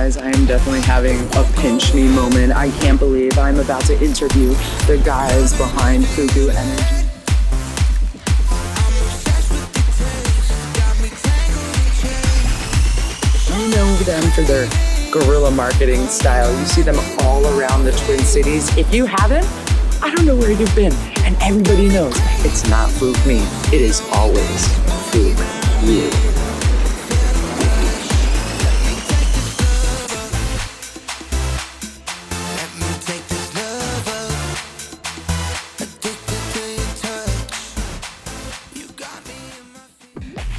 guys, I am definitely having a pinch me moment. I can't believe I'm about to interview the guys behind FUKU Energy. You know them for their guerrilla marketing style. You see them all around the Twin Cities. If you haven't, I don't know where you've been. And everybody knows it's not FUK me. It is always FUK you.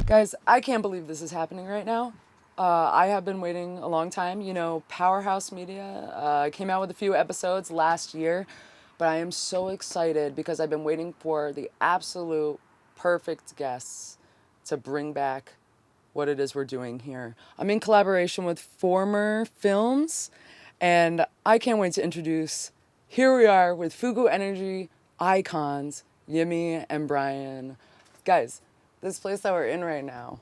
Guys, I can't believe this is happening right now. I have been waiting a long time. You know, PowerHaus Media came out with a few episodes last year, but I am so excited because I've been waiting for the absolute perfect guests to bring back what it is we're doing here. I'm in collaboration with Former Films, and I can't wait to introduce, here we are with FUKU Energy icons, Ymmi and Brian. Guys, this place that we're in right now,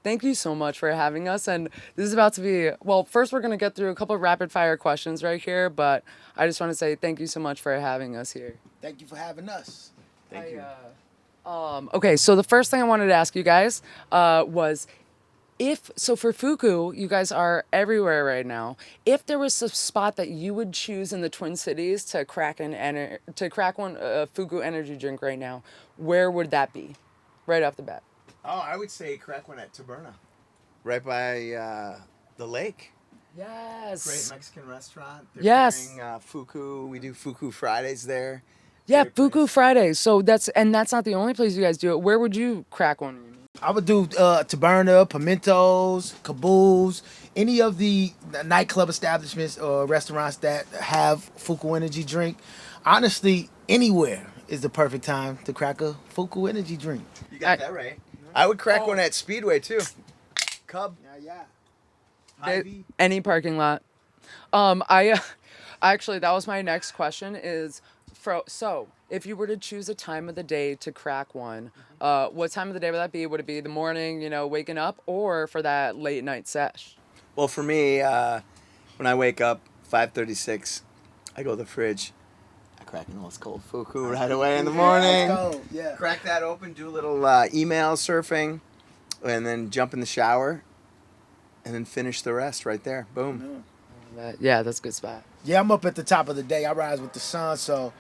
thank you so much for having us. And this is about to be, well, first we're going to get through a couple of rapid fire questions right here, but I just want to say thank you so much for having us here. Thank you for having us. Thank you. Okay, so the first thing I wanted to ask you guys was, so for FUKU, you guys are everywhere right now. If there was a spot that you would choose in the Twin Cities to crack one FUKU Energy drink right now, where would that be? Right off the bat. Oh, I would say crack one at Taberna, right by the lake. Yes. Great Mexican restaurant. They're Yes. carrying, FUKU. We do FUKU Fridays there. Yeah, Great FUKU place. Fridays. So that's not the only place you guys do it. Where would you crack one? I would do Taberna, Pimentos, Caboose, any of the nightclub establishments or restaurants that have FUKU Energy drink. Honestly, anywhere is the perfect time to crack a FUKU Energy drink. You got that right. I would crack one at Speedway too. Cub. Yeah. Any parking lot. I actually, that was my next question is, so if you were to choose a time of the day to crack one, what time of the day would that be? Would it be the morning, waking up, or for that late night sesh? Well, for me, when I wake up, 5:36, I go to the fridge. I crack an ice cold FUKU right away in the morning. Yeah. Crack that open, do a little email surfing, and then jump in the shower, and then finish the rest right there. Boom. Yeah, that's a good spot. Yeah, I'm up at the top of the day. I rise with the sun, so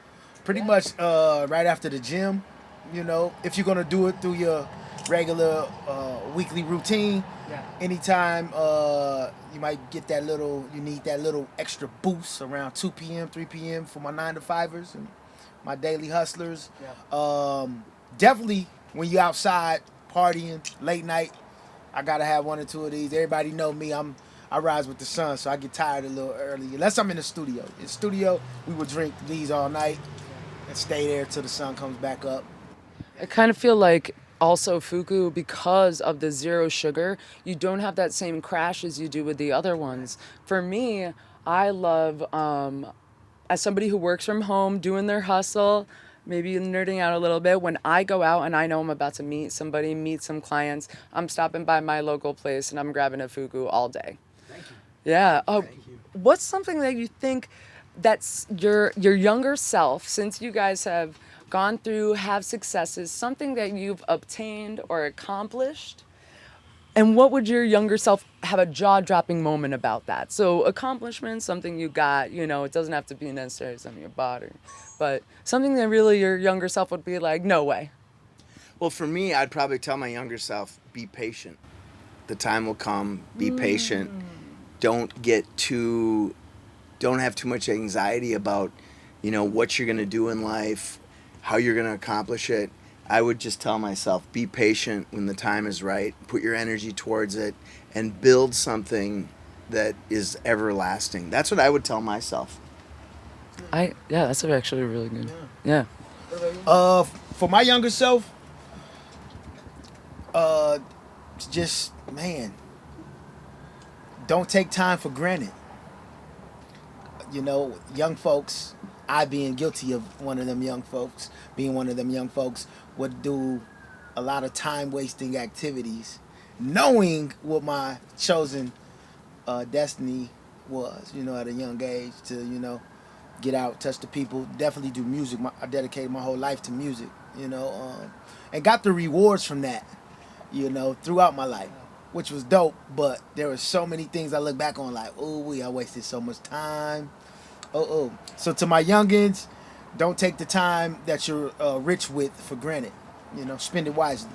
pretty much right after the gym, if you're going to do it through your regular weekly routine, anytime you might get you need that little extra boost around 2 p.m., 3 p.m. for my 9-to-5ers and my daily hustlers. Definitely when you're outside partying late night, I got to have one or two of these. Everybody know me. I rise with the sun, so I get tired a little early. Unless I'm in the studio. In the studio, we would drink these all night and stay there till the sun comes back up. I kind of feel like also FUKU, because of the zero sugar, you don't have that same crash as you do with the other ones. For me, I love, as somebody who works from home, doing their hustle, maybe nerding out a little bit, when I go out and I know I'm about to meet somebody, meet some clients, I'm stopping by my local place and I'm grabbing a FUKU all day. Thank you. Yeah. Thank you. What's something that you think that's your younger self, since you guys have gone through, have successes, something that you've obtained or accomplished? And what would your younger self have a jaw-dropping moment about that? So accomplishment, something you got, it doesn't have to be necessarily something you bought, but something that really your younger self would be like, no way. Well, for me, I'd probably tell my younger self, be patient. The time will come. Be patient. Don't have too much anxiety about, what you're going to do in life, how you're going to accomplish it. I would just tell myself, be patient when the time is right. Put your energy towards it and build something that is everlasting. That's what I would tell myself. That's actually really good. Yeah. For my younger self, don't take time for granted. Young folks, I being guilty of one of them young folks, would do a lot of time wasting activities, knowing what my chosen destiny was, at a young age to, get out, touch the people, definitely do music. I dedicated my whole life to music, and got the rewards from that, throughout my life, which was dope. But there were so many things I look back on like, oh, I wasted so much time. So to my youngins, don't take the time that you're rich with for granted. Spend it wisely.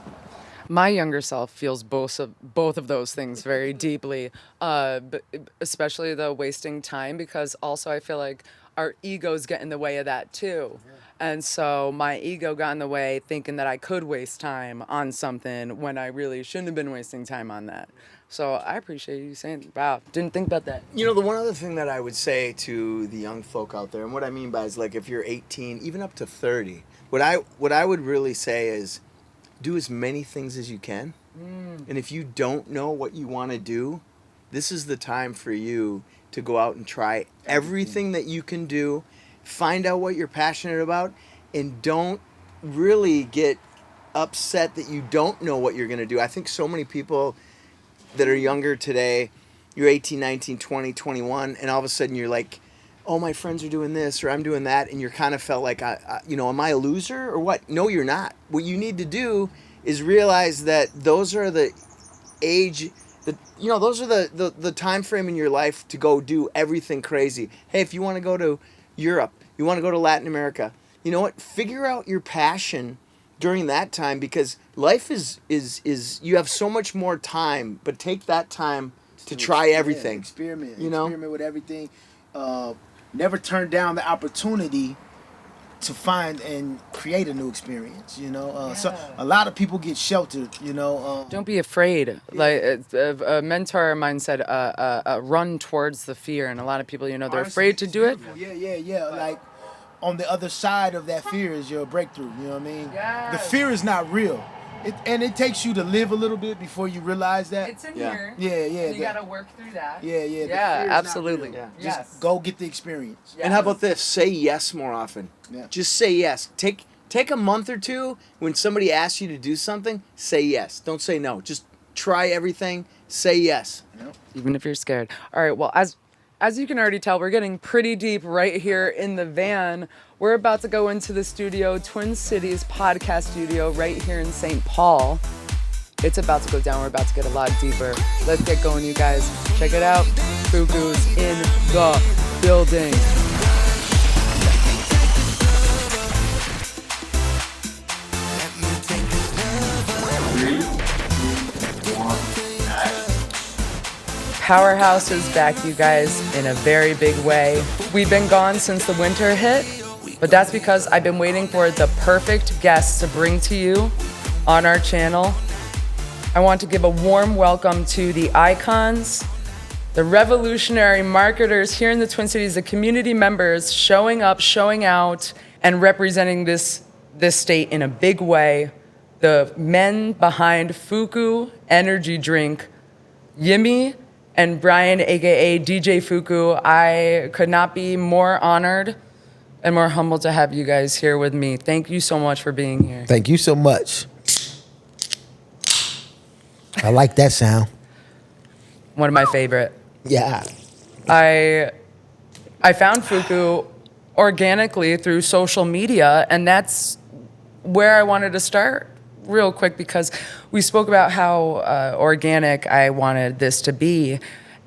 My younger self feels both of those things very deeply, but especially the wasting time, because also I feel like our egos get in the way of that too. And so my ego got in the way thinking that I could waste time on something when I really shouldn't have been wasting time on that. So I appreciate you saying, wow, didn't think about that. The one other thing that I would say to the young folk out there, and what I mean by is like if you're 18, even up to 30, what I would really say is do as many things as you can. And if you don't know what you want to do, this is the time for you to go out and try everything that you can do, find out what you're passionate about, and don't really get upset that you don't know what you're going to do. I think so many people that are younger today, you're 18, 19, 20, 21, and all of a sudden you're like, oh, my friends are doing this or I'm doing that, and you're kind of felt like, am I a loser or what? No, you're not. What you need to do is realize that those are the age, those are the time frame in your life to go do everything crazy. Hey, if you want to go to Europe, you want to go to Latin America, you know what? Figure out your passion during that time, because life is you have so much more time, but take that time to try everything. Experiment with everything. Never turn down the opportunity to find and create a new experience. So a lot of people get sheltered. Don't be afraid. Like a mentor of mine said, run towards the fear, and a lot of people, they're afraid to do it. Yeah. Like on the other side of that fear is your breakthrough. You know what I mean? Yes. The fear is not real. It takes you to live a little bit before you realize that. It's in here. Yeah. And you gotta work through that. Yeah. Yeah, absolutely. Yeah. Yes. Just go get the experience. Yes. And how about this? Say yes more often. Yeah. Just say yes. Take a month or two when somebody asks you to do something, say yes. Don't say no. Just try everything. Say yes. Yep. Even if you're scared. All right, well, as you can already tell, we're getting pretty deep right here in the van. We're about to go into the studio, Twin Cities podcast studio right here in St. Paul. It's about to go down. We're about to get a lot deeper. Let's get going, you guys. Check it out. FUKU's in the building. PowerHaus is back, you guys, in a very big way. We've been gone since the winter hit, but that's because I've been waiting for the perfect guest to bring to you on our channel. I want to give a warm welcome to the icons, the revolutionary marketers here in the Twin Cities, the community members showing up, showing out, and representing this state in a big way. The men behind FUKU Energy drink, Ymmi and Brian, aka DJ FUKU. I could not be more honored and more humbled to have you guys here with me. Thank you so much for being here. Thank you so much. I like that sound. One of my favorite. Yeah. I found FUKU organically through social media, and that's where I wanted to start real quick, because we spoke about how organic I wanted this to be.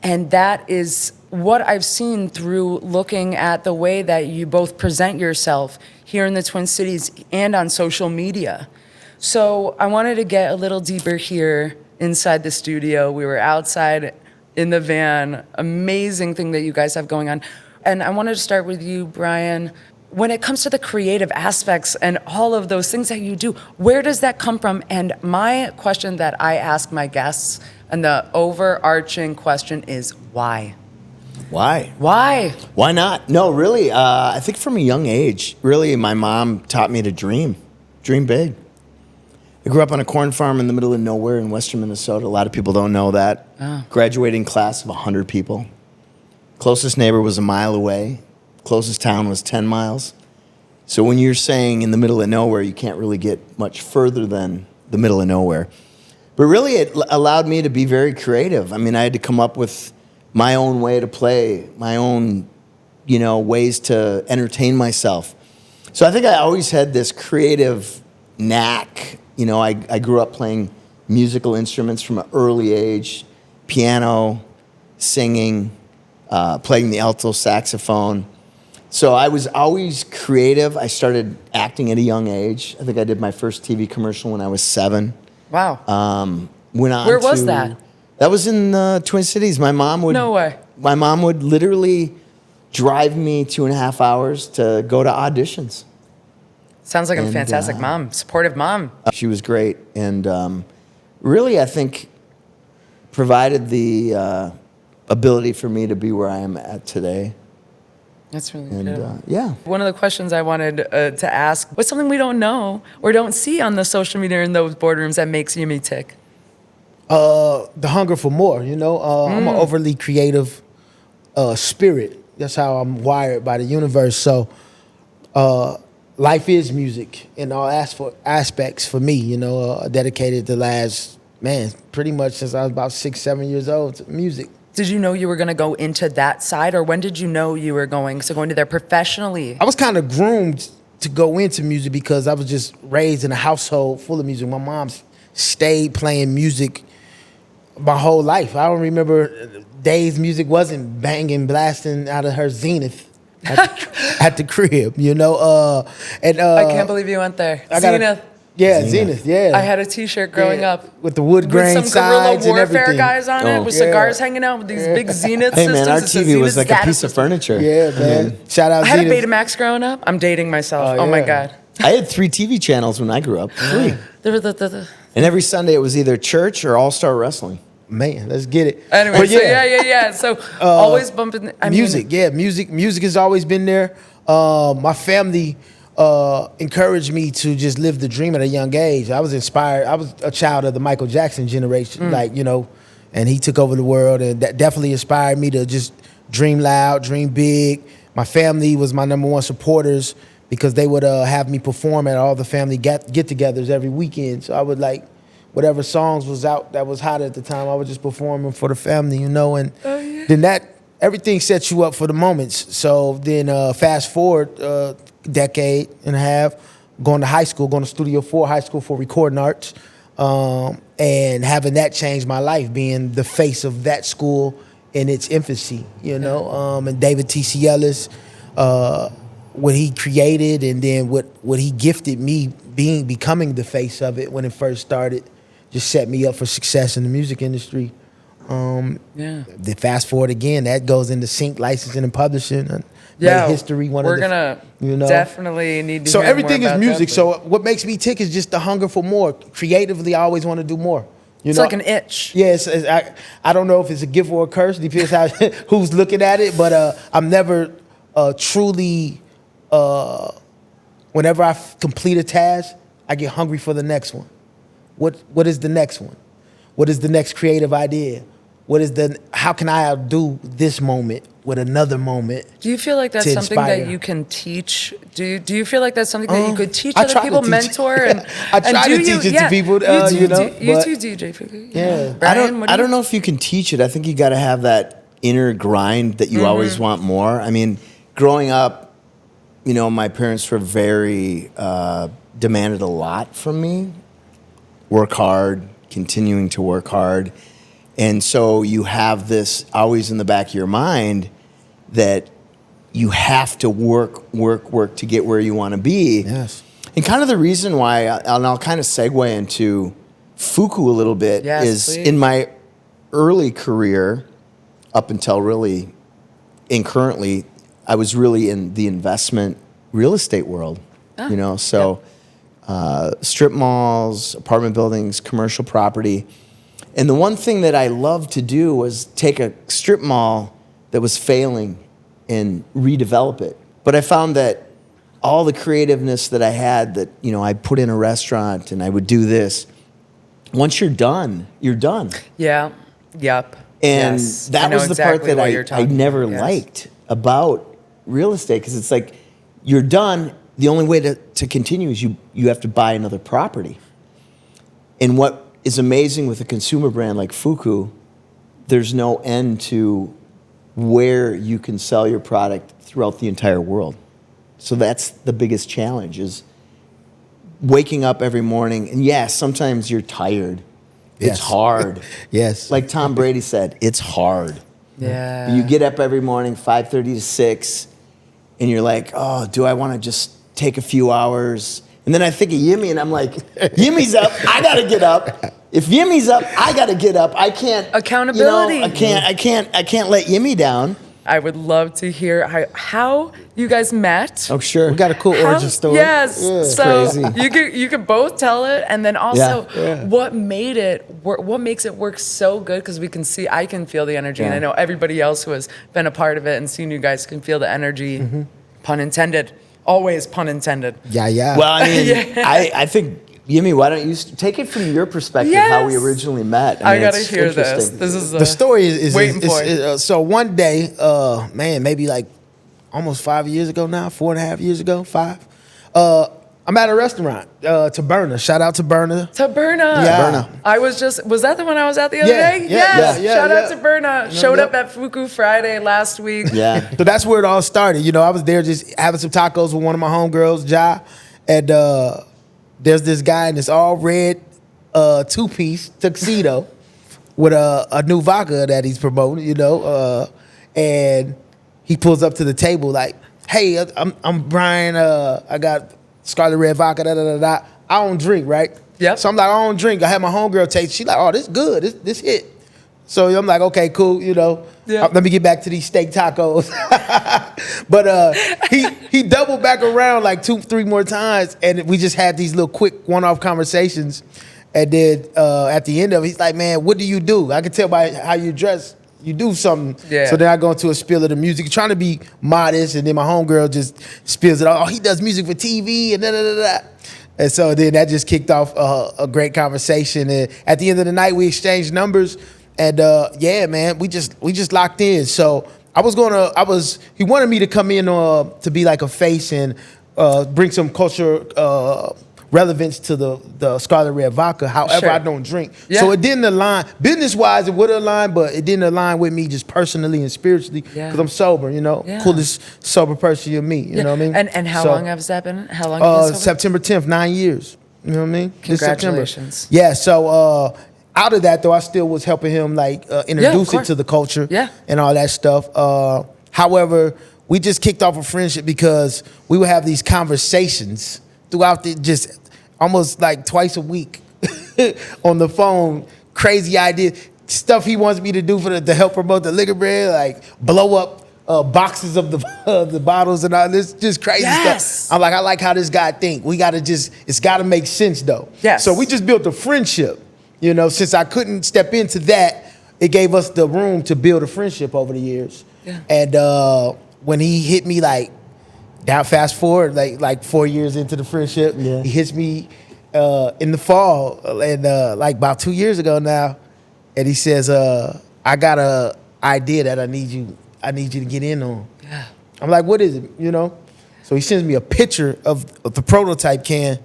And that is what I've seen through looking at the way that you both present yourself here in the Twin Cities and on social media. So I wanted to get a little deeper here inside the studio. We were outside in the van. Amazing thing that you guys have going on. And I wanted to start with you, Brian. When it comes to the creative aspects and all of those things that you do, where does that come from? And my question that I ask my guests, and the overarching question is why? Why? Why? Why not? No, really, I think from a young age, really, my mom taught me to dream big. I grew up on a corn farm in the middle of nowhere in western Minnesota. A lot of people don't know that. Oh. Graduating class of 100 people. Closest neighbor was a mile away. Closest town was 10 miles. So when you're saying in the middle of nowhere, you can't really get much further than the middle of nowhere. But really, it allowed me to be very creative. I mean, I had to come up with my own way to play, my own, ways to entertain myself. So I think I always had this creative knack. I grew up playing musical instruments from an early age, piano, singing, playing the alto saxophone. So I was always creative. I started acting at a young age. I think I did my first TV commercial when I was 7. Wow. Went on Where was that? That was in the Twin Cities. My mom would. No way. My mom would literally drive me 2.5 hours to go to auditions. Sounds like a fantastic mom, supportive mom. She was great, and really, I think, provided the ability for me to be where I am at today. That's really And good. yeah. One of the questions I wanted to ask, what's something we don't know or don't see on the social media in those boardrooms that makes Ymmi tick? The hunger for more, I'm an overly creative spirit. That's how I'm wired by the universe. So life is music in all aspects for me, dedicated the last, pretty much since I was about 6, 7 years old to music. Did you know you were going to go into that side, or when did you know you were going to there professionally? I was kind of groomed to go into music because I was just raised in a household full of music. My mom stayed playing music my whole life. I don't remember days music wasn't banging, blasting out of her Zenith at the crib, And I can't believe you went there. Zenith. Zenith, yeah. I had a T-shirt growing up with the wood grain with some guerrilla sides and warfare everything. guys on it, with cigars hanging out with these big Zenith Hey systems. man, our It says TV was Zenith like a data piece of system. furniture. Yeah, man. Shout out I had a Zenith. Betamax growing up. I'm dating myself. Oh my yeah. God. I had 3 TV channels when I grew up. 3. The- And every Sunday it was either church or All-Star Wrestling. Man, let's get it. Anyway, But so yeah. So always bumping. Music has always been there. My family encouraged me to just live the dream at a young age. I was inspired. I was a child of the Michael Jackson generation, and he took over the world, and that definitely inspired me to just dream loud, dream big. My family was my number one supporters because they would have me perform at all the family get-togethers every weekend. So I would whatever songs was out that was hot at the time, I would just perform them for the family, and then everything sets you up for the moments. So then fast forward decade and a half, going to Studio 4 High School for Recording Arts, and having that change my life, being the face of that school in its infancy, and David T.C. Ellis, what he created, and then what he gifted me becoming the face of it when it first started, just set me up for success in the music industry. The fast forward again, that goes into sync licensing and publishing. History. We're gonna definitely need to. So hear everything more is about music. that, So what makes me tick is just the hunger for more. Creatively, I always want to do more. It's like an itch. Yes, I don't know if it's a gift or a curse. Depends how who's looking at it. But I'm never truly. Whenever I complete a task, I get hungry for the next one. What is the next one? What is the next creative idea? How can I outdo this moment with another moment? Do you feel like that's something that you can teach? Do you feel like that's something that you could teach other people, mentor? And I try to teach it to people, You too, DJ FUKU. Yeah. Brian, I don't know if you can teach it. I think you got to have that inner grind that you always want more. I mean, growing up, my parents were very demanded a lot from me. Work hard, continuing to work hard. And so you have this always in the back of your mind that you have to work to get where you want to be. Yes. And kind of the reason why, and I'll kind of segue into FUKU a little bit, is please. in my early career, up until really, and currently, I was really in the investment real estate world. Strip malls, apartment buildings, commercial property. And the one thing that I loved to do was take a strip mall that was failing and redevelop it. But I found that all the creativeness that I had, that I'd put in a restaurant and I would do this. Once you're done, you're done. Yeah. Yep. And that was the part that I never Yes. liked about real estate, because it's like you're done. The only way to continue is you have to buy another property. And what is amazing with a consumer brand like FUKU, there's no end to where you can sell your product throughout the entire world. So that's the biggest challenge, is waking up every morning. And yeah, sometimes you're tired. Yes. It's hard. Yes. Like Tom Brady said, it's hard. Yeah. You get up every morning, 5:30 to 6, and you're like, oh, do I want to just take a few hours? And then I think of Ymmi, and I'm like, Yimmi's up, I gotta get up. If Yimmi's up, I gotta get up. I can't. Accountability. I can't let Ymmi down. I would love to hear how you guys met. Oh, sure. We got a cool origin story. Yes. Yeah, it's so crazy. you could both tell it, and then also Yeah. what made it work, what makes it work so good, because I can feel the energy, and I know everybody else who has been a part of it and seen you guys can feel the energy. Pun intended. Always pun intended. Yeah. Well, I mean, I think, Ymmi, why don't you take it from your perspective, how we Yes. originally met? I mean, gotta it's hear this. interesting. This is The story is waiting for it. so one day, man, maybe like almost 5 years ago now, 4.5 years ago, 5. I'm at a restaurant, Taberna. Shout out Taberna. Taberna. Yeah. Taberna. Was that the one I was at the other Yeah, day? yeah, Yes. yeah, Shout out yeah. to Taberna. Showed Yep. up at FUKU Friday last week. Yeah. So that's where it all started. You know, I was there just having some tacos with one of my homegirls, Ja, and there's this guy in this all red 2-piece tuxedo with a new vodka that he's promoting, you know, and he pulls up to the table like, hey, I'm Brian, I got Scarlet Red vodka, da da da da. I don't drink, right? Yep. So I'm like, I don't drink. I had my homegirl taste. She like, oh, this good. This hit. So I'm like, okay, cool, you know. Yeah. Let me get back to these steak tacos. But he doubled back around like 2-3 more times, and we just had these little quick one-off conversations. And then at the end of it, he's like, man, what do you do? I can tell by how you dress, you do something. Yeah. So then I go into a spiel of the music, trying to be modest, and then my homegirl just spills it all. Oh, he does music for TV and da da da da. And so then that just kicked off a great conversation. And at the end of the night, we exchanged numbers. And yeah, man, we just locked in. So he wanted me to come in to be like a face and bring some culture relevance to the Scarlet Red vodka. However, Sure. I don't drink. Yeah. So it didn't align. Business-wise, it would align, but it didn't align with me just personally and spiritually Yeah. because I'm sober, you know. Yeah. Coolest sober person you meet, you know what I mean? And how So, long has that been? How long? Have you been sober? September 10th, 9 years. You know what I mean? This September. Congratulations. Yeah, so out of that though, I still was helping him like introduce it course. to the culture Yeah. and all that stuff. However, we just kicked off a friendship because we would have these conversations throughout just almost like twice a week on the phone, crazy ideas, stuff he wants me to do to help promote the liquor brand, like blow up boxes of the bottles and all this, just crazy Yes. stuff. I'm like, I like how this guy think. It's got to make sense though. Yes. So we just built a friendship. You know, since I couldn't step into that, it gave us the room to build a friendship over the years. Yeah. And when he hit me fast forward, like 4 years into the friendship, Yeah. he hits me in the fall, and like about 2 years ago now, and he says, I got a idea that I need you to get in on. Yeah. I'm like, what is it? You know? So he sends me a picture of the prototype can.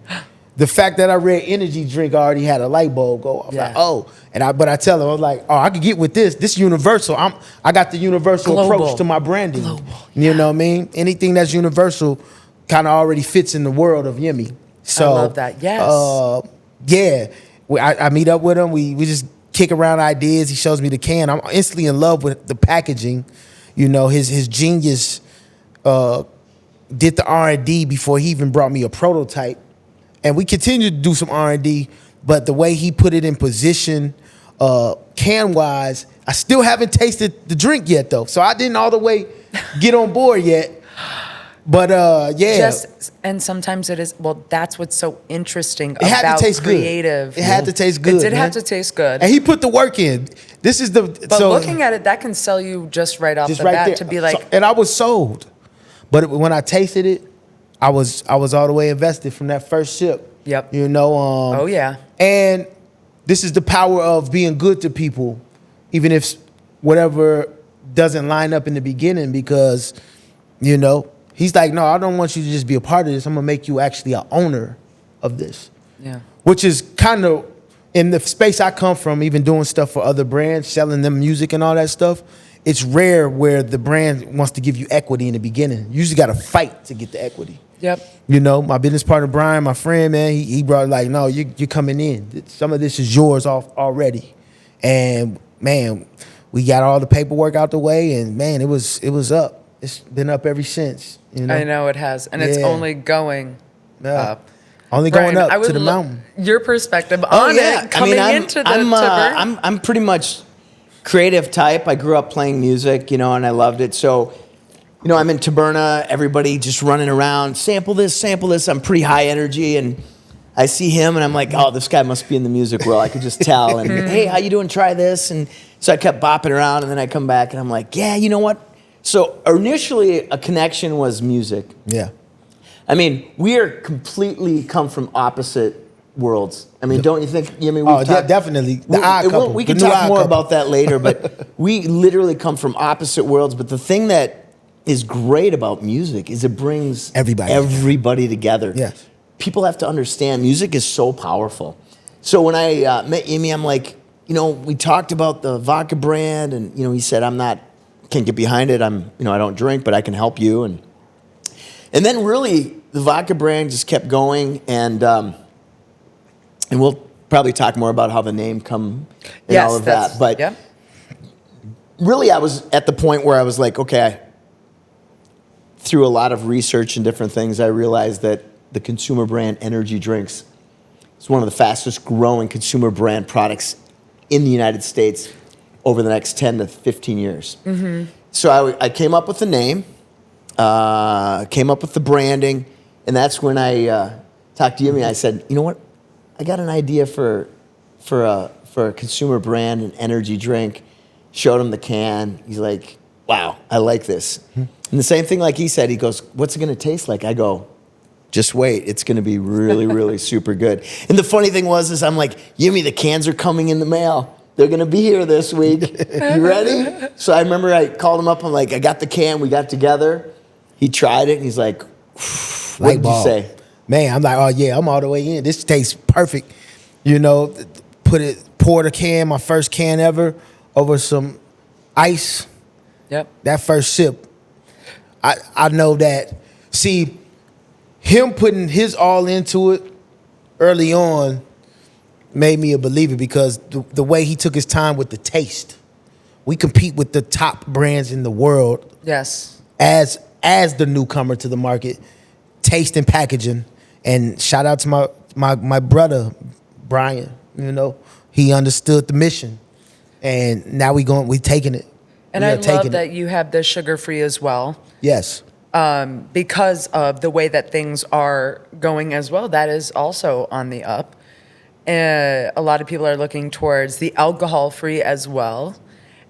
The fact that I read energy drink already had a light bulb go off. Yeah. Like, oh, but I tell him, I was like, oh, I could get with this. This universal. I got the universal Global. approach to my branding. Global, You know what I mean? Anything that's universal kind of already fits in the world of Ymmi. So I love that. Yes. Yeah. I meet up with him. We just kick around ideas. He shows me the can. I'm instantly in love with the packaging. You know, his genius did the R&D before he even brought me a prototype. And we continued to do some R&D, but the way he put it in position, can-wise, I still haven't tasted the drink yet, though. So I didn't all the way get on board yet. But, yeah. And sometimes it is, well, that's what's so interesting It had about to taste creative. good. It had to taste good, It did man. have to taste good. And he put the work in. This is But looking at it, that can sell you just right off just the right bat there. to be like, And I was sold. But when I tasted it, I was all the way invested from that first sip. Yep. You know. oh yeah. And this is the power of being good to people, even if whatever doesn't line up in the beginning, because, you know, he's like, no, I don't want you to just be a part of this. I'm gonna make you actually an owner of this. Yeah. Which is kind of in the space I come from, even doing stuff for other brands, selling them music and all that stuff. it's rare where the brand wants to give you equity in the beginning. You usually got to fight to get the equity. Yep. You know, my business partner Brian, my friend, man, he brought like, no, you're coming in. Some of this is yours already, and man, we got all the paperwork out the way, and man, it was up. It's been up ever since. You know? I know it has, and it's only going up. Only Brian, going up to the mountain. Your perspective on it coming into the I'm pretty much creative type. I grew up playing music, you know, and I loved it. So, you know, I'm in Taberna, everybody just running around, sample this. I'm pretty high energy, and I see him, and I'm like, oh, this guy must be in the music world. I could just tell. And hey, how you doing? Try this. And so I kept bopping around, and then I come back, and I'm like, yeah, you know what? So initially, a connection was music. Yeah. I mean, we are completely come from opposite worlds. I mean, don't you think? I mean, definitely. The odd couple. We can talk more about that later, but we literally come from opposite worlds. But the thing that is great about music is it brings everybody together. Yes. People have to understand music is so powerful. So when I met Ymmi, I'm like, you know, we talked about the vodka brand, and you know, he said, can't get behind it. I don't drink, but I can help you. And then really the vodka brand just kept going, and we'll probably talk more about how the name come and all of that. But really I was at the point where I was like, okay, through a lot of research and different things, I realized that the consumer brand energy drinks is one of the fastest growing consumer brand products in the United States over the next 10 to 15 years. Mm-hmm. So I came up with the name, came up with the branding, and that's when I talked to Ymmi. I said, you know what? I got an idea for a consumer brand, an energy drink. Showed him the can. He's like, wow, I like this. Mm-hmm. And the same thing like he said, he goes, what's it going to taste like? I go, just wait. It's going to be really, really super good. And the funny thing is I'm like, Ymmi, the cans are coming in the mail. They're going to be here this week. You ready? So I remember I called him up. I'm like, I got the can. We got together. He tried it, and he's like, what did you say? Man, I'm like, oh, yeah, I'm all the way in. This tastes perfect. You know, pour the can, my first can ever, over some ice. Yep. That first sip, I know that. See, him putting his all into it early on made me a believer, because the way he took his time with the taste. We compete with the top brands in the world. Yes. As the newcomer to the market, taste and packaging. And shout out to my brother, Brian. You know, he understood the mission. And now we taking it. And I love that you have the sugar-free as well. Yes. Because of the way that things are going as well, that is also on the up. A lot of people are looking towards the alcohol-free as well.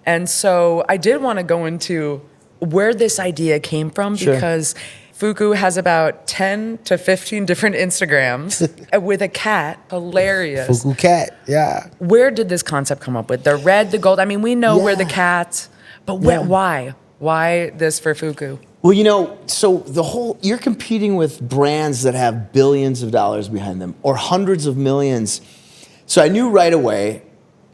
And so I did want to go into where this idea came from, because FUKU has about 10 to 15 different Instagrams with a cat. Hilarious. FUKU cat, yeah. Where did this concept come up with? The red, the gold. I mean, we know we're the cat, but why? Why this for FUKU? Well, you know, so you're competing with brands that have billions of dollars behind them, or hundreds of millions. So I knew right away,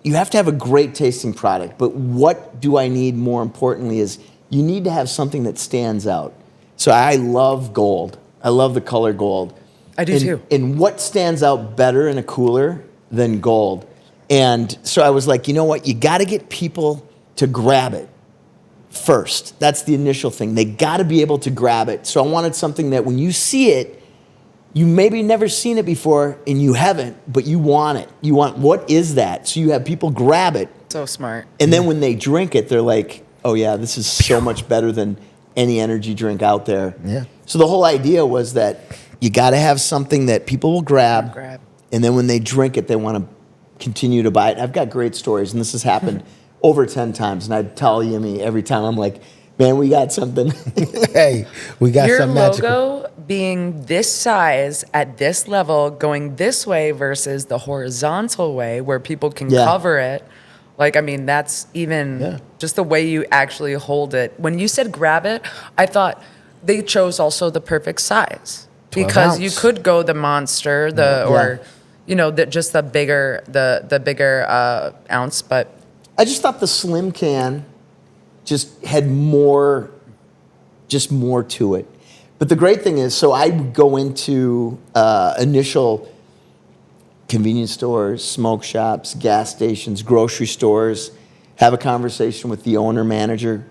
you have to have a great tasting product, but what do I need more importantly is you need to have something that stands out. So I love gold. I love the color gold. I do too. And what stands out better in a cooler than gold? And so I was like, you know what? You got to get people to grab it first. That's the initial thing. They got to be able to grab it. So I wanted something that when you see it, you maybe never seen it before and you haven't, but you want it. You want, what is that? So you have people grab it. So smart. And then when they drink it, they're like, oh yeah, this is so much better than any energy drink out there. Yeah. So the whole idea was that you got to have something that people will grab. And then when they drink it, they want to continue to buy it. I've got great stories, and this has happened over 10 times. And I'd tell Ymmi every time, I'm like, man, we got something. Hey, we got something magical. Your logo being this size at this level, going this way versus the horizontal way where people can cover it. Like, I mean, that's even just the way you actually hold it. When you said grab it, I thought they chose also the perfect size, because you could go the monster, or you know, just the bigger ounce. But I just thought the slim can just had more to it. But the great thing is, so I would go into initial convenience stores, smoke shops, gas stations, grocery stores, have a conversation with the owner, manager,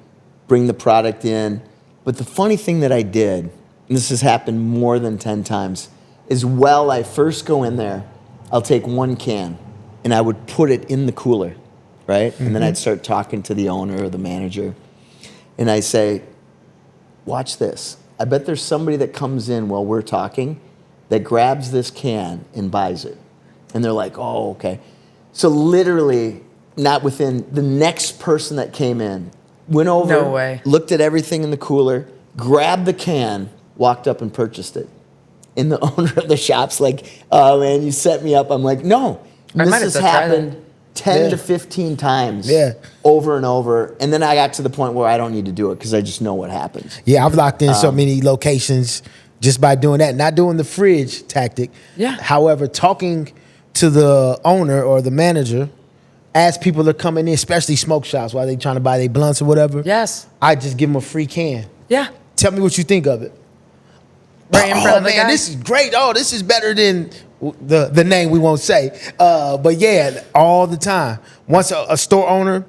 bring the product in. But the funny thing that I did, and this has happened more than 10 times, is I first go in there, I'll take one can, and I would put it in the cooler, right? Mm-hmm. And then I'd start talking to the owner or the manager, and I say, watch this. I bet there's somebody that comes in while we're talking that grabs this can and buys it. And they're like, oh, okay. So literally, not within the next person that came in, went over, No way. looked at everything in the cooler, grabbed the can, walked up and purchased it. And the owner of the shop's like, oh man, you set me up. I'm like, no, this has happened 10 to 15 times over and over. And then I got to the point where I don't need to do it because I just know what happens. Yeah, I've locked in so many locations just by doing that, not doing the fridge tactic. Yeah. However, talking to the owner or the manager as people are coming in, especially smoke shops while they trying to buy their blunts or whatever. Yes. I just give them a free can. Yeah. Tell me what you think of it. Right in front of the man, guy. this is great. Oh, this is better than the name we won't say. But yeah, all the time. Once a store owner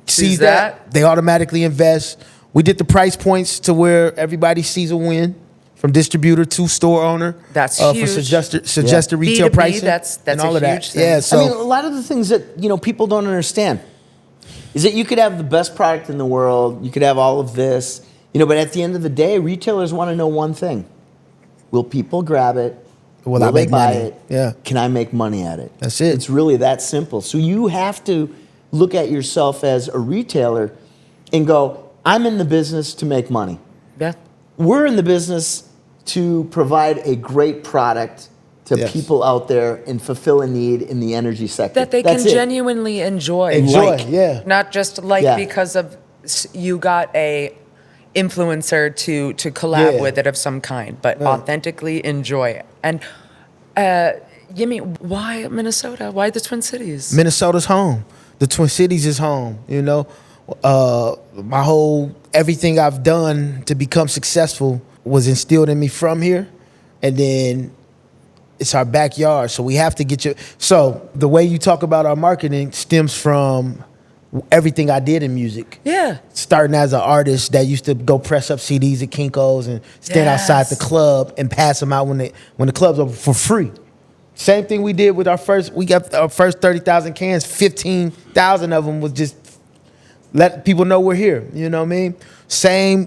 sees that, they automatically invest. We did the price points to where everybody sees a win from distributor to store owner. That's for huge. suggested retail B2B, pricing. that's and all a of that. huge thing. Yeah, so I mean, a lot of the things that people don't understand is that you could have the best product in the world, you could have all of this, but at the end of the day, retailers want to know one thing: will people grab it? Will I make buy money? it? Yeah. Can I make money at it? That's it. It's really that simple. So you have to look at yourself as a retailer and go, I'm in the business to make money. Yeah. We're in the business to provide a great product to people out there and fulfill a need in the energy sector. That they That's can it. genuinely enjoy. Yeah. Not just because of you got a influencer to collab with it of some kind, but authentically enjoy it. And Ymmi, why Minnesota? Why the Twin Cities? Minnesota's home. The Twin Cities is home. My whole everything I've done to become successful was instilled in me from here, and then it's our backyard. So we have to get you. So the way you talk about our marketing stems from everything I did in music. Yeah. Starting as an artist that used to go press up CDs at Kinko's and stand outside the club and pass them out when the club's open for free. Same thing we did with we got our first 30,000 cans, 15,000 of them was just let people know we're here. You know what I mean? Same,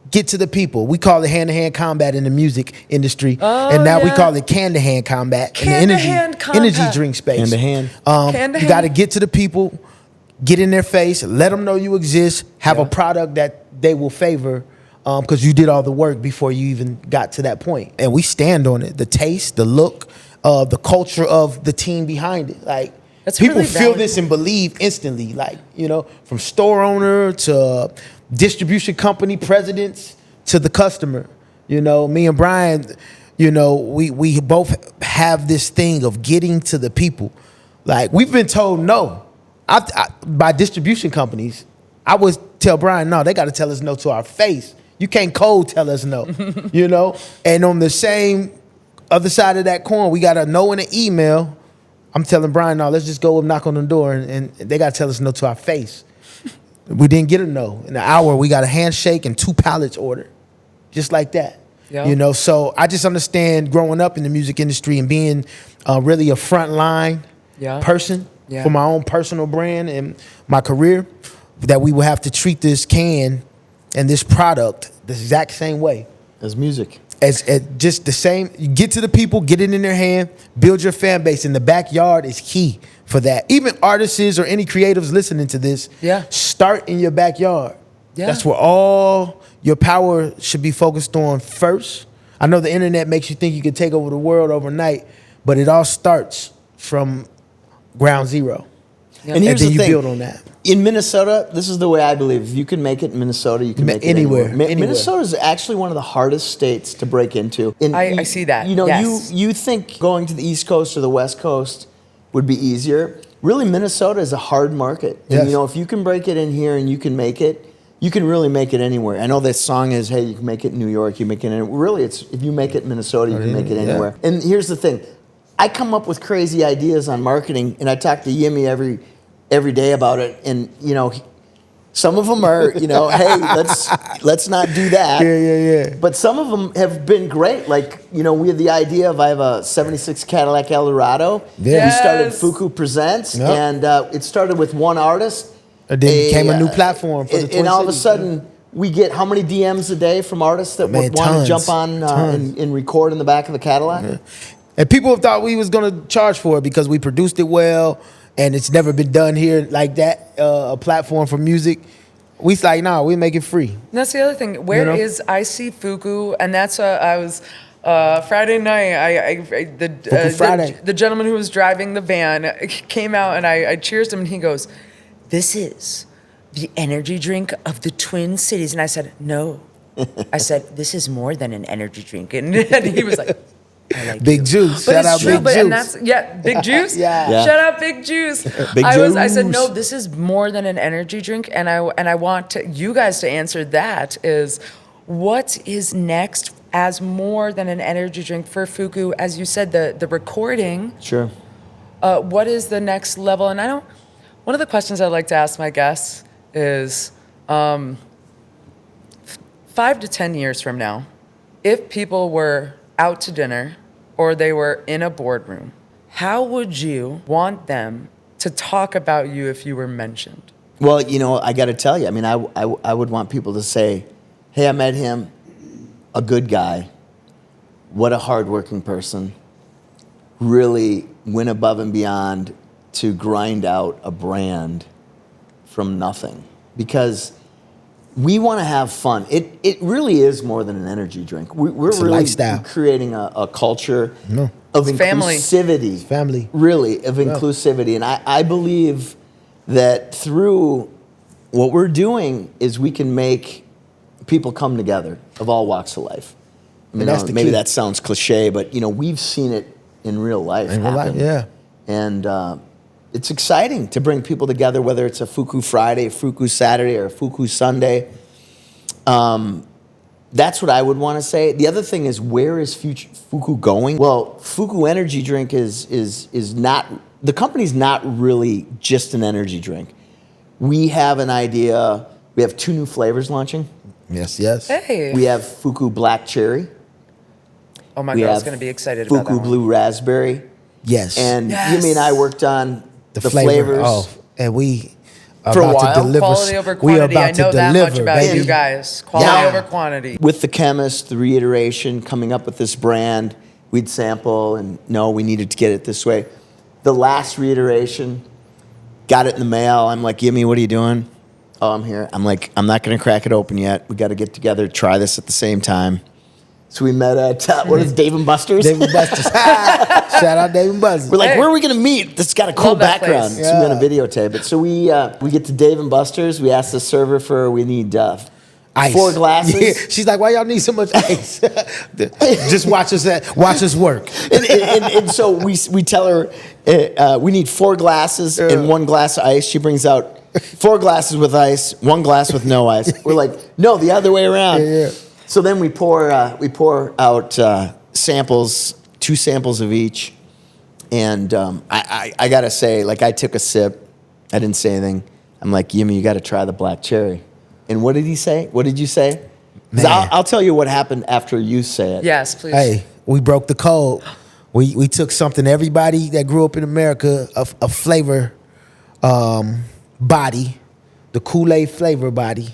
get to the people. We call it hand-to-hand combat in the music industry. And now we call it can-to-hand combat in the energy drink space. Hand-to-hand. You got to get to the people, get in their face, let them know you exist, have a product that they will favor because you did all the work before you even got to that point. And we stand on it. The taste, the look, the culture of the team behind it. Like, That's people really feel this and believe instantly. Like, from store owner to distribution company presidents to the customer. Me and Brian, we both have this thing of getting to the people. Like, we've been told no. By distribution companies, I would tell Brian, no, they got to tell us no to our face. You can't cold tell us no, And on the same other side of that coin, we got a no in an email. I'm telling Brian, no, let's just go and knock on the door, and they got to tell us no to our face. We didn't get a no. In an hour, we got a handshake and 2 pallets ordered, just like that. Yeah. So I just understand growing up in the music industry and being really a frontline person for my own personal brand and my career, that we will have to treat this can and this product the exact same way. As music. As just the same. You get to the people, get it in their hand, build your fan base. And the backyard is key for that. Even artists or any creatives listening to this, start in your backyard. Yeah. That's where all your power should be focused on first. I know the internet makes you think you can take over the world overnight, but it all starts from ground zero. Yep. And here's then the you thing. build on that. In Minnesota, this is the way I believe. If you can make it in Minnesota, you can make it anywhere. Minnesota is actually one of the hardest states to break into. And I see that. You think going to the East Coast or the West Coast would be easier. Really, Minnesota is a hard market. And if you can break it in here and you can make it, you can really make it anywhere. I know this song is, hey, you can make it in New York, you make it in, really, it's if you make it in Minnesota, you can make it anywhere. And here's the thing. I come up with crazy ideas on marketing, and I talk to Ymmi every day about it. And, you know, some of them are, you know, hey, let's not do that. Yeah. But some of them have been great. Like, you know, we had the idea of, I have a 76 Cadillac Eldorado. Yeah. We started FUKU Presents, and it started with one artist. And then became a new platform for the Twin And all of a Cities, sudden, we get how many DMs a day from artists that would want to jump on and record in the back of the Cadillac? Yeah. And people thought we was going to charge for it because we produced it well, and it's never been done here like that, a platform for music. We like, nah, we make it free. And that's the other thing. Where is I see FUKU, and that's I was Friday night. The gentleman who was driving the van came out, and I cheersed him, and he goes, "This is the energy drink of the Twin Cities." And I said, "No." I said, "This is more than an energy drink." And he was like, I like Big you. Juice. But Shout out true, Big but, Juice. and that's, Big Juice. Yeah. Shout out Big Juice. Big I said, Juice. no, this is more than an energy drink. And I want you guys to answer that is, what is next as more than an energy drink for FUKU? As you said, the recording. Sure. What is the next level? And one of the questions I'd like to ask my guests is, 5 to 10 years from now, if people were out to dinner or they were in a boardroom, how would you want them to talk about you if you were mentioned? Well, you know, I got to tell you, I mean, I would want people to say, hey, I met him, a good guy, what a hardworking person, really went above and beyond to grind out a brand from nothing. Because we want to have fun. It really is more than an energy drink. We're really lifestyle. creating a culture of family. inclusivity. It's family. Really, of inclusivity. And I believe that through what we're doing is we can make people come together of all walks of life. I mean, that's the maybe key. that sounds cliche, but you know, we've seen it in real life happen. Yeah. And it's exciting to bring people together, whether it's a FUKU Friday, FUKU Saturday, or FUKU Sunday. That's what I would want to say. The other thing is, where is FUKU going? Well, FUKU Energy Drink is not, the company's not really just an energy drink. We have an idea. We have 2 new flavors launching. Yes. Hey. We have FUKU Black Cherry. Oh my We God, I was have going to be excited about that FUKU one. Blue Raspberry. Yes. And Yes. Ymmi and I worked on the flavor. flavors. Oh, and we are For a about while. to deliver. Quality over We are quantity. about I know to that deliver, much about baby. you guys. Quality Yeah. over quantity. With the chemist, the reiteration, coming up with this brand, we'd sample and no, we needed to get it this way. The last reiteration, got it in the mail. I'm like, Ymmi, what are you doing? Oh, I'm here. I'm like, I'm not going to crack it open yet. We got to get together, try this at the same time. So we met at, what is it, Dave & Buster's? Dave & Buster's. Shout out Dave & Buster's. We're like, Hey. where are we going to meet? This has got a cool Love that background. place. So we're going to videotape it. So we get to Dave & Buster's. We ask the server we need Ice. 4 glasses. Yeah. She's like, why y'all need so much ice? Just watch us work. and so we tell her we need 4 glasses and 1 glass of ice. She brings out 4 glasses with ice, 1 glass with no ice. We're like, no, the other way around. Yeah. So then we pour out samples, 2 samples of each, and I gotta say, like, I took a sip, I didn't say anything. I'm like, Ymmi, you got to try the black cherry. And what did he say? What did you say? 'Cause Man. I'll tell you what happened after you say it. Yes, please. Hey, we broke the code. We took something everybody that grew up in America, a flavor body, the Kool-Aid flavor body,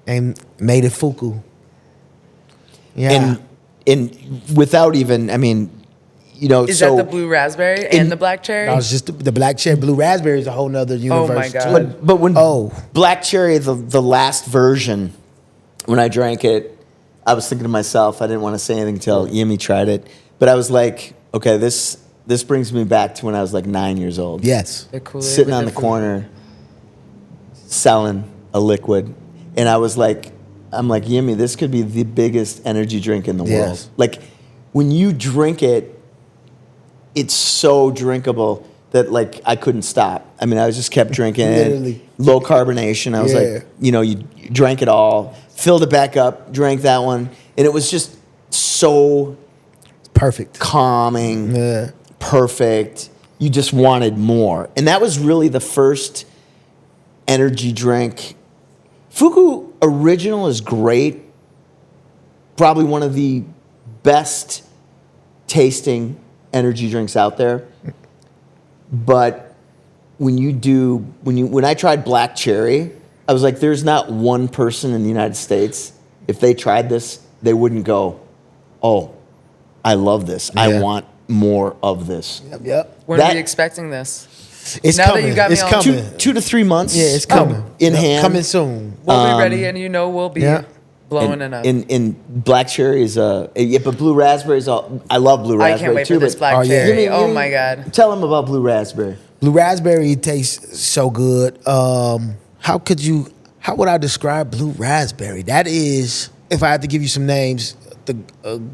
and made it FUKU. Yeah. And without even, I mean, you know, Is so that the blue raspberry and the black cherry? No, it's just the black cherry. Blue raspberry is a whole nother universe. my God. Too. But when Oh. black cherry, the last version, when I drank it, I was thinking to myself, I didn't want to say anything until Ymmi tried it, but I was like, okay, this brings me back to when I was like 9 years old. Yes. The Kool-Aid Sitting with on the food. corner, selling a liquid, and I was like, I'm like, Ymmi, this could be the biggest energy drink in the Yes. world. Like, when you drink it, it's so drinkable. that like I couldn't stop. I mean, I just kept drinking it. Literally. Low carbonation. I was like, you know, you drank it all, filled it back up, drank that one, and it was just so Perfect. calming, Yeah. perfect. You just wanted more. And that was really the first energy drink. FUKU Original is great. Probably one of the best tasting energy drinks out there. But when I tried Black Cherry, I was like, there's not one person in the United States, if they tried this, they wouldn't go, oh, I love this. Yeah. I want more of this. Yep. When are we expecting this? It's Now that coming. you got me It's on- coming. 2 to 3 months. Yeah, it's coming. In hand. Coming soon. We'll be ready, and you know we'll be blowing it up. In Black Cherry is yeah, but Blue Raspberry is all. I love Blue I Raspberry can't wait too. for this but- Black yeah. Cherry. Ymmi, Oh Ymmi, my God. Tell them about Blue Raspberry. Blue raspberry tastes so good. How would I describe blue raspberry? That is, if I had to give you some names, the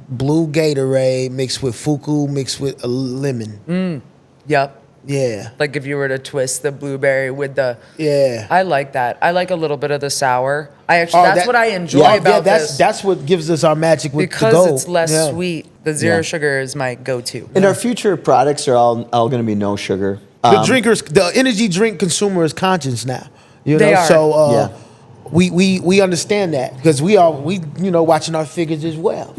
blue Gatorade mixed with FUKU mixed with a lemon. Yep. Yeah. Like if you were to twist the blueberry with the. Yeah. I like that. I like a little bit of the sour. That's what I enjoy yeah, about that's, this. That's what gives us our magic with Because the gold. it's less sweet. The zero Yeah. sugar is my go-to. And our future products are all going to be no sugar. The energy drink consumer is conscious now. You know, They are. so Yeah. we understand that because we watching our figures as well.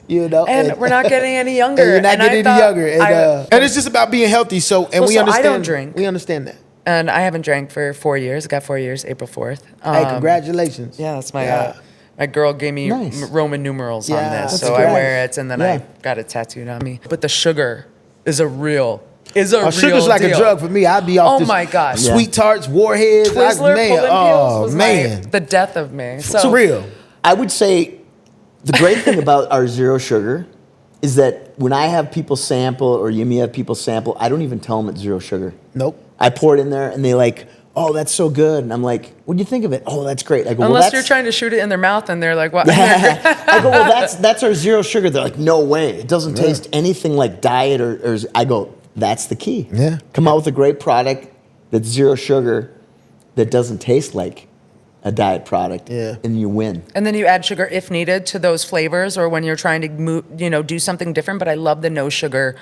You know, And we're not getting any younger. And you're not And I getting any thought younger, I- and it's just about being healthy. So, and Well, we so I understand. don't drink. We understand that. And I haven't drank for 4 years. I got 4 years, April 4th. Hey, congratulations. Yeah, that's my my girl gave me Nice. Roman numerals on Yeah, this, that's so I great. wear it, and then Yeah. I got it tattooed on me. But the sugar is a real real Sugar's like deal. a drug for me. I'd be off Oh this my gosh. Yeah. sweet tarts, warheads. Twizzler, man, pulling pills was man, like the death of me. So it's real. I would say the great thing about our zero sugar is that when I have people sample or Ymmi have people sample, I don't even tell them it's zero sugar. Nope. I pour it in there and they like, oh, that's so good. And I'm like, what do you think of it? Oh, that's great. I go, unless well, you're that's, trying to shoot it in their mouth, and they're like, "What?" I go, well, that's our zero sugar. They're like, no way. It doesn't taste anything like diet or I go, that's the key. Yeah. Come out with a great product that's zero sugar that doesn't taste like a diet product. Yeah. And you win. And then you add sugar if needed to those flavors, or when you're trying to do something different. But I love the no sugar,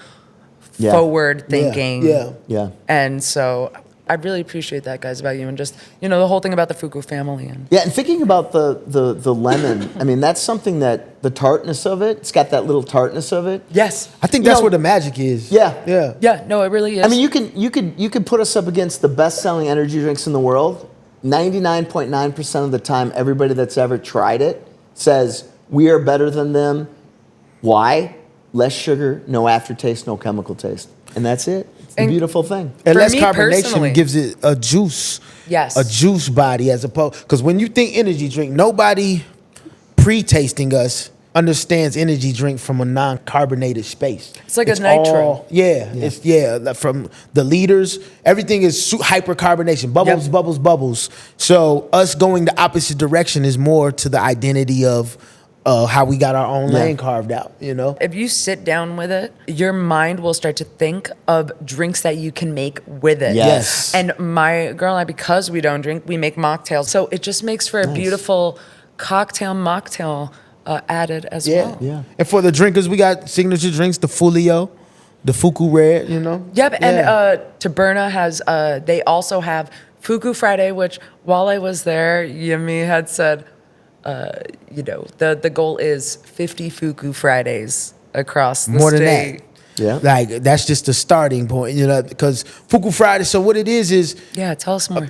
Yeah. forward thinking. Yeah. Yeah. And so I really appreciate that, guys, about you, and just the whole thing about the FUKU family. And Yeah, and thinking about the lemon, I mean, that's something that the tartness of it, it's got that little tartness of it. yes, I think You that's know- where the magic is. Yeah. Yeah. yeah, no, it really is. I mean, you could put us up against the best-selling energy drinks in the world. 99.9% of the time, everybody that's ever tried it says we are better than them. Why? Less sugar, no aftertaste, no chemical taste, and that's it. It's the And- beautiful thing. And For less me carbonation personally- gives it a juice. Yes. A juice body as opposed, because when you think energy drink, nobody pre-tasting us understands energy drink from a non-carbonated space. It's like a nitro. It's like from the leaders, everything is hypercarbonation, bubbles, Yep. bubbles, bubbles. So us going the opposite direction is more to the identity of how we got our own lane carved out, if you sit down with it, your mind will start to think of drinks that you can make with it. Yes. And my girl and I, because we don't drink, we make mocktails. So it just makes for a beautiful cocktail, mocktail added as well. Yeah. And for the drinkers, we got signature drinks, the Folio, the FUKU Red, Yep, and Taberna has, they also have FUKU Friday, which while I was there, Ymmi had said, the goal is 50 FUKU Fridays across the More than state. that. Yeah. Like that's just the starting point, because FUKU Friday. So what it is Yeah, tell us more.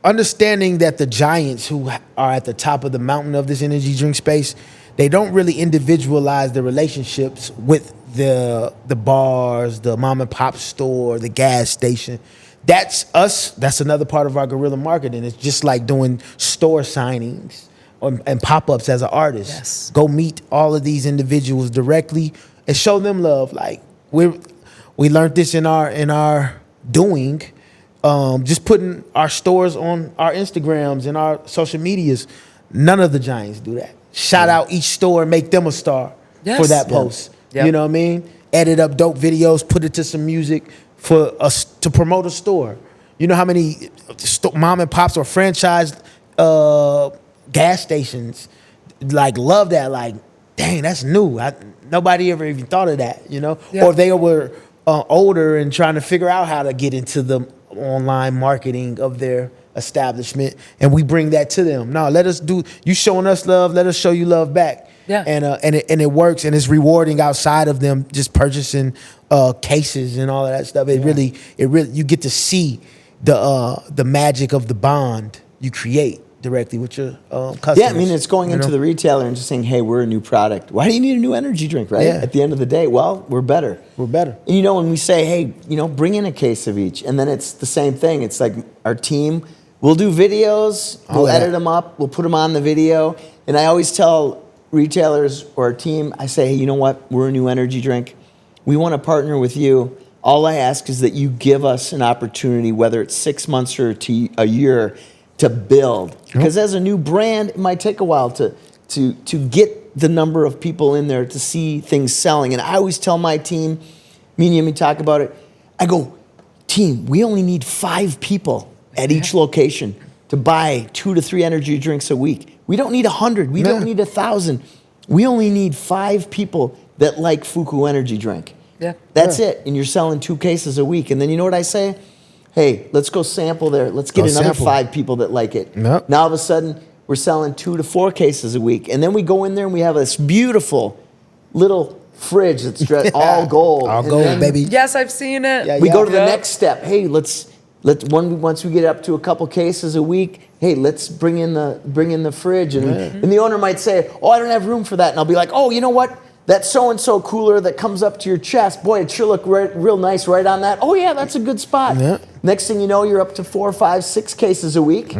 understanding that the giants who are at the top of the mountain of this energy drink space, they don't really individualize the relationships with the bars, the mom and pop store, the gas station. That's us. That's another part of our guerrilla marketing. It's just like doing store signings and pop-ups as an artist. Yes. Go meet all of these individuals directly and show them love. Like we learned this in our doing. Just putting our stores on our Instagrams and our social medias. None of the giants do that. Shout out each store and make them a star Yes. for that Yeah. post. Yep. You know what I mean? Edit up dope videos, put it to some music, for us to promote a store. You know how many mom and pops or franchise gas stations like love that? Like, dang, that's new. Nobody ever even thought of that, you know? Yeah. Or they were older and trying to figure out how to get into the online marketing of their establishment, and we bring that to them. No, let us do. You showing us love, let us show you love back. Yeah. And it works, and it's rewarding outside of them just purchasing cases and all of that stuff. It really you get to see the magic of the bond you create directly with your customers. Yeah, I mean, it's going into the retailer and just saying, hey, we're a new product. Why do you need a new energy drink, right? Yeah. At the end of the day, well, we're better. We're better. And, you know, when we say, hey, you know, bring in a case of each, and then it's the same thing. It's like our team, we'll do videos, we'll edit them up, we'll put them on the video. And I always tell retailers or our team, I say, hey, you know what? We're a new energy drink. We want to partner with you. All I ask is that you give us an opportunity, whether it's 6 months or a year, to build. Because as a new brand, it might take a while to get the number of people in there to see things selling. And I always tell my team, me and Ymmi talk about it, I go, team, we only need 5 people at each location to buy 2 to 3 energy drinks a week. We don't need 100. We don't need 1,000. We only need 5 people that like FUKU Energy drink. Yeah. That's it. And you're selling 2 cases a week. And then you know what I say? Hey, let's go sample there. Let's get another 5 people that like it. Yep. Now all of a sudden, we're selling 2 to 4 cases a week. And then we go in there and we have this beautiful little fridge that's all gold. All And gold, then baby. Yes, I've seen it. Yeah, we go to the Yep. next step. Hey, once we get up to a couple cases a week, hey, let's bring in the fridge. And the owner might say, oh, I don't have room for that. And I'll be like, oh, you know what? That so-and-so cooler that comes up to your chest, boy, it sure look real nice right on that. Oh, yeah, that's a good spot. Yeah. Next thing you know, you're up to 4, 5, 6 cases a week.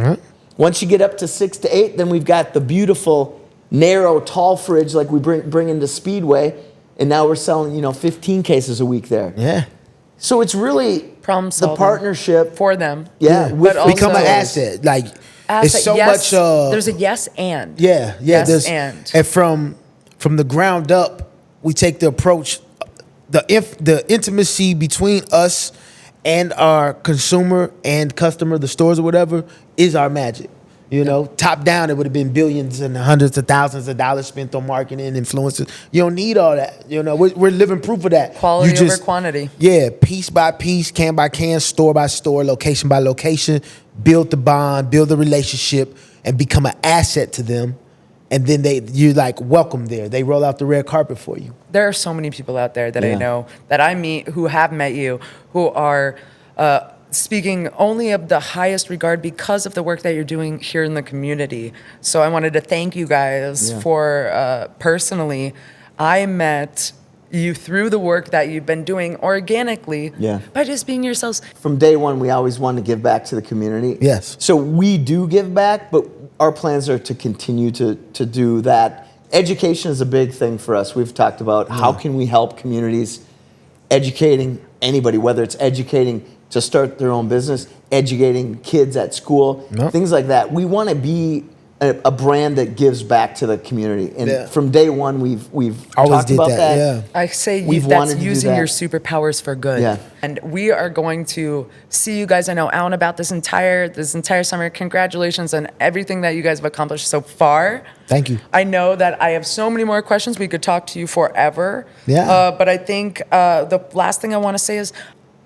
Once you get up to 6 to 8, then we've got the beautiful, narrow, tall fridge like we bring into Speedway. And now we're selling, 15 cases a week there. Yeah. So it's really Problem the solving partnership. for them. Yeah, But also- Become an asset. Like, it's so yes, much. There's a yes and. Yeah. Yes, There's, and from the ground up, we take the approach, the intimacy between us and our consumer and customer, the stores or whatever, is our magic. You know, top down, it would have been billions and hundreds of thousands of dollars spent on marketing, influencers. You don't need all that. You know, we're living proof of that. Quality over quantity. Yeah, piece by piece, can by can, store by store, location by location, build the bond, build the relationship, and become an asset to them. And then you like welcome there. They roll out the red carpet for you. There are so many people out there that I know, that I meet, who have met you, who are speaking only of the highest regard because of the work that you're doing here in the community. So I wanted to thank you guys for, personally, I met you through the work that you've been doing organically by just being yourselves. From day one, we always wanted to give back to the community. Yes. So we do give back, but our plans are to continue to do that. Education is a big thing for us. We've talked about how can we help communities, educating anybody, whether it's educating to start their own business, educating kids at school, things like that. We want to be a brand that gives back to the community. And from day one, we've always talked did about that. that. I say We've wanted that's to do using that. your superpowers for good. Yeah. And we are going to see you guys, I know, out and about this entire summer. Congratulations on everything that you guys have accomplished so far. Thank you. I know that I have so many more questions. We could talk to you forever. Yeah. But I think the last thing I want to say is,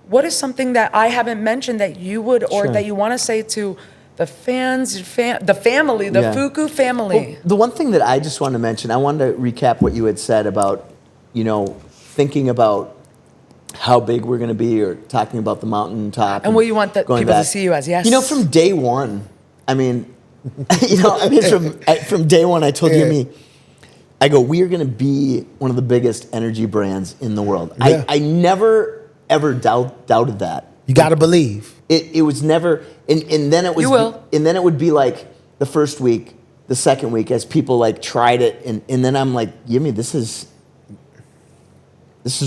what is something that I haven't mentioned that you would or that you want to say to the fans, the family, the FUKU family? Well, the one thing that I just wanted to mention, I wanted to recap what you had said about, thinking about how big we're going to be, or talking about the mountaintop. And what you want people to see you as, yes. From day one, from day one, I told Ymmi, I go, we are going to be one of the biggest energy brands in the world. Yeah. I never, ever doubted that. You got to believe. It was never, and then it was, You will. And then it would be like the first week, the second week, as people like tried it, and then I'm like, Ymmi, this is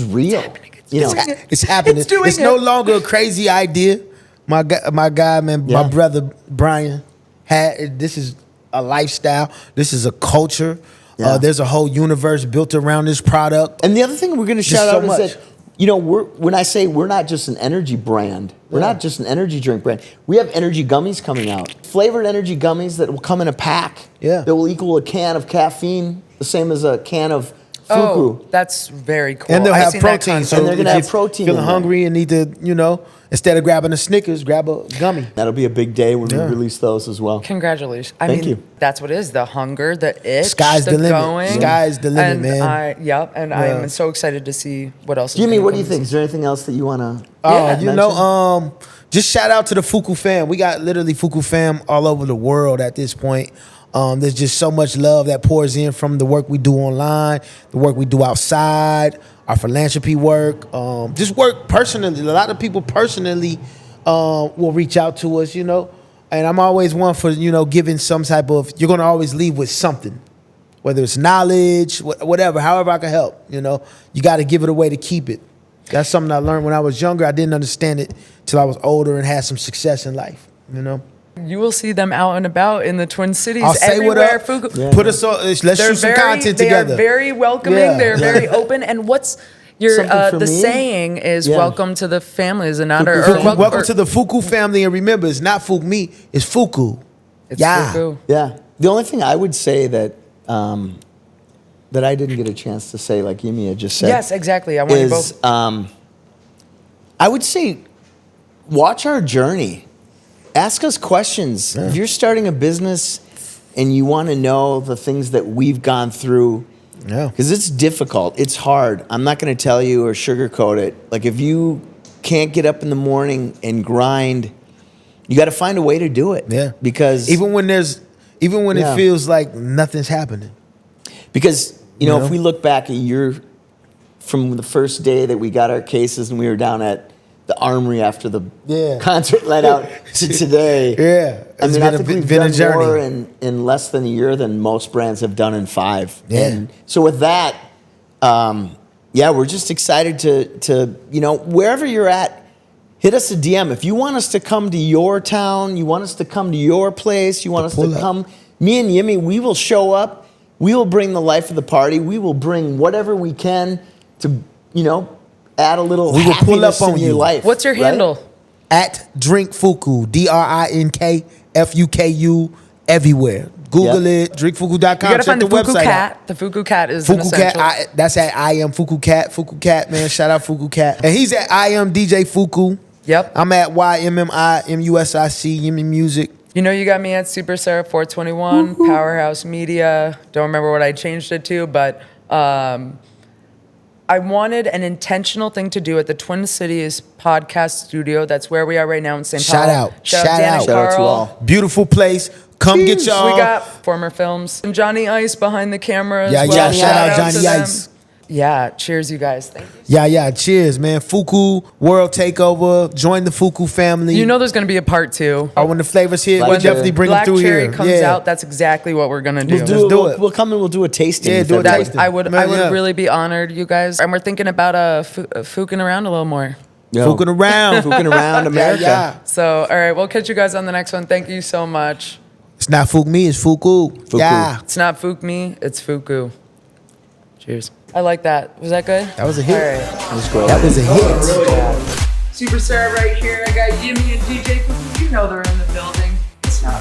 real. It's happening. It's no longer a crazy idea. My guy, man, my brother Brian this is a lifestyle. This is a culture. Yeah. There's a whole universe built around this product. And the other thing we're going to shout so out much. is that, you know, when I say we're not just an energy brand, we're not just an energy drink brand. We have energy gummies coming out. Flavored energy gummies that will come in a pack. Yeah. That will equal a can of caffeine, the same as a can of FUKU. Oh, that's very cool. And they'll I've have seen that protein. concept. So And they're gonna if have you're protein feeling in there. hungry and need to, you know, instead of grabbing a Snickers, grab a gummy. That'll be a big day when we Yeah. release those as well. Congratulations. Thank you. That's what it is. The hunger, the itch, Sky's the limit. going. Sky's the limit, and man. I'm so excited to see what else is Jimmy, gonna what do you come think? Is there anything else that you want to You know, just shout out to the FUKU fam. We got literally FUKU fam all over the world at this point. There's just so much love that pours in from the work we do online, the work we do outside, our philanthropy work, just work personally. A lot of people personally will reach out to us, you know. And I'm always one for, you know, giving some type of, you're going to always leave with something. Whether it's knowledge, whatever, however I can help, you know. You got to give it away to keep it. That's something I learned when I was younger. I didn't understand it till I was older and had some success in life, you know. You will see them out and about in the Twin Cities. I'll say what everywhere. up. FUKU. Yeah. Put us on. Let's shoot some content they together. are very welcoming. Yeah. They're very open. And what's your Something for the me? saying is Yeah. welcome to the family, is it not? Welcome to the FUKU family, and remember, it's not FUKU me, it's FUKU. It's Yeah. FUKU. Yeah. The only thing I would say that that I didn't get a chance to say, like Ymmi had just said. Yes, exactly. I want you is both. I would say watch our journey. Ask us questions. If you're starting a business and you want to know the things that we've gone through, because it's difficult, it's hard. I'm not going to tell you or sugarcoat it. Like if you can't get up in the morning and grind, you got to find a way to do it. Yeah. Because even when Yeah. it feels like nothing's happening. Because, you know, know? if we look back a year from the first day that we got our cases and we were down at the Armory after the concert let out to today. Yeah. I It's mean, I think been we've a done journey. more in less than a year than most brands have done in 5. Yeah. And so with that, we're just excited to, you know, wherever you're at, hit us a DM. If you want us to come to your town, you want us to come to your place, you want us to come, me and Ymmi, we will show up. We will bring the life of the party. We will bring whatever we can to, you know, add a little We will pull happiness up on in your you. life. What's your right? handle? At Drink FUKU, DRINKFUKU, everywhere. Google it, drinkfuku.com. You gotta find the Check FUKU website cat. out. The FUKU cat is an FUKU essential. Cat, that's at I am FUKU Cat. FUKU Cat, man. Shout out FUKU Cat. And he's at I am DJ FUKU. Yep. I'm at YMMIMUSIC, Ymmi Music. You know, you got me at Super Sarah 421, PowerHaus Media. Don't remember what I changed it to, but I wanted an intentional thing to do at the Twin Cities podcast studio. That's where we are right now in St. Shout Paul. out. Shout Shout Dan out. and Shout out to Carl. all. Beautiful place. Come get y'all. We got former films. And Johnny Ice behind the camera as Yeah, well. yeah, shout out to Johnny them. Ice. Yeah, cheers, you guys. Thank you. Yeah. Cheers, man. FUKU World Takeover. Join the FUKU family. You know there's going to be a part 2. when the flavors hit, Black we definitely bring them Black through Cherry here. comes Yeah. out, that's exactly what we're going to do. do it. We'll come and we'll do a tasting. Yeah, with do a everybody. tasting. I would Yeah. really be honored, you guys. And we're thinking about fuking around a little more. Yo, Fuking around. Fuking around America. Yeah. So, all right, we'll catch you guys on the next one. Thank you so much. It's not FUKU me, it's FUKU. FUKU. Yeah. It's not Fuk me, it's FUKU. Cheers. I like that. Was that good? That was a hit. All right. That was great. That was a hit. Super Sarah right here. I got Ymmi and DJ Fuku. You know they're in the building. It's not.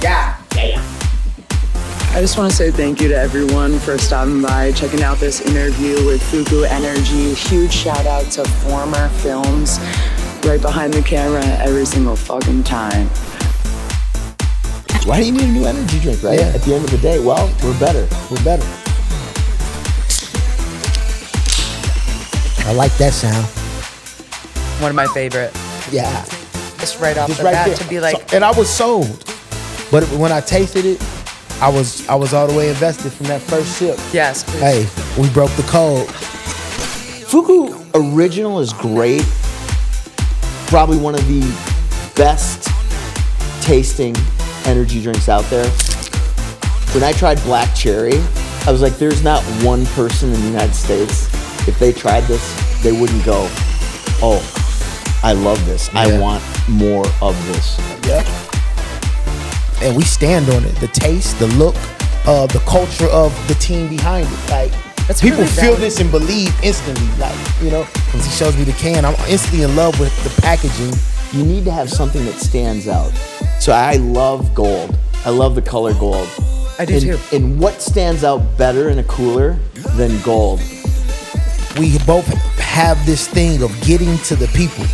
Yeah. I just want to say thank you to everyone for stopping by, checking out this interview with FUKU Energy. Huge shout out to Former Films, right behind the camera every single fucking time. Why do you need a new energy drink, right? Yeah. At the end of the day, well, we're better. We're better. I like that sound. One of my favorite. Yeah. Just right off Just the right bat there. to be like, So- and I was sold. But when I tasted it, I was all the way invested from that first sip. yes, please. Hey, we broke the code. FUKU Original is great. Probably one of the best tasting energy drinks out there. When I tried Black Cherry, I was like, there's not one person in the United States, if they tried this, they wouldn't go, oh, I love this. I Yeah. want more of this. Yeah. And we stand on it. The taste, the look, the culture of the team behind it. Like, That's People really feel valid. this and believe instantly. Like, you know, once he shows me the can, I'm instantly in love with the packaging. You need to have something that stands out. So I love gold. I love the color gold. I do too. And what stands out better in a cooler than gold? We both have this thing of getting to the people.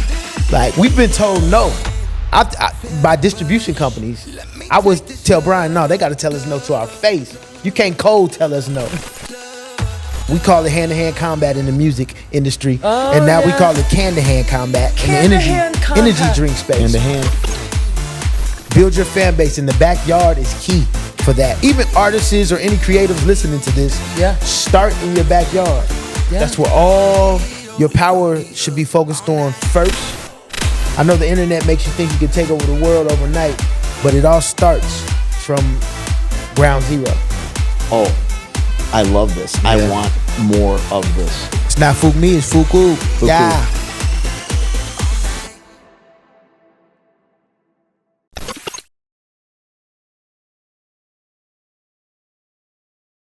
Like, we've been told no. By distribution companies, I would tell Brian, no, they got to tell us no to our face. You can't cold tell us no. We call it hand-to-hand combat in the music industry, and now we call it can-to-hand combat in the energy drink space. Hand-to-hand. Build your fan base in the backyard is key for that. Even artists or any creatives listening to this, start in your backyard. Yeah. That's where all your power should be focused on first. I know the internet makes you think you can take over the world overnight, but it all starts from ground zero. Oh, I love this. I want more of this. It's not FUKU, it's FUKU. FUKU. Yeah.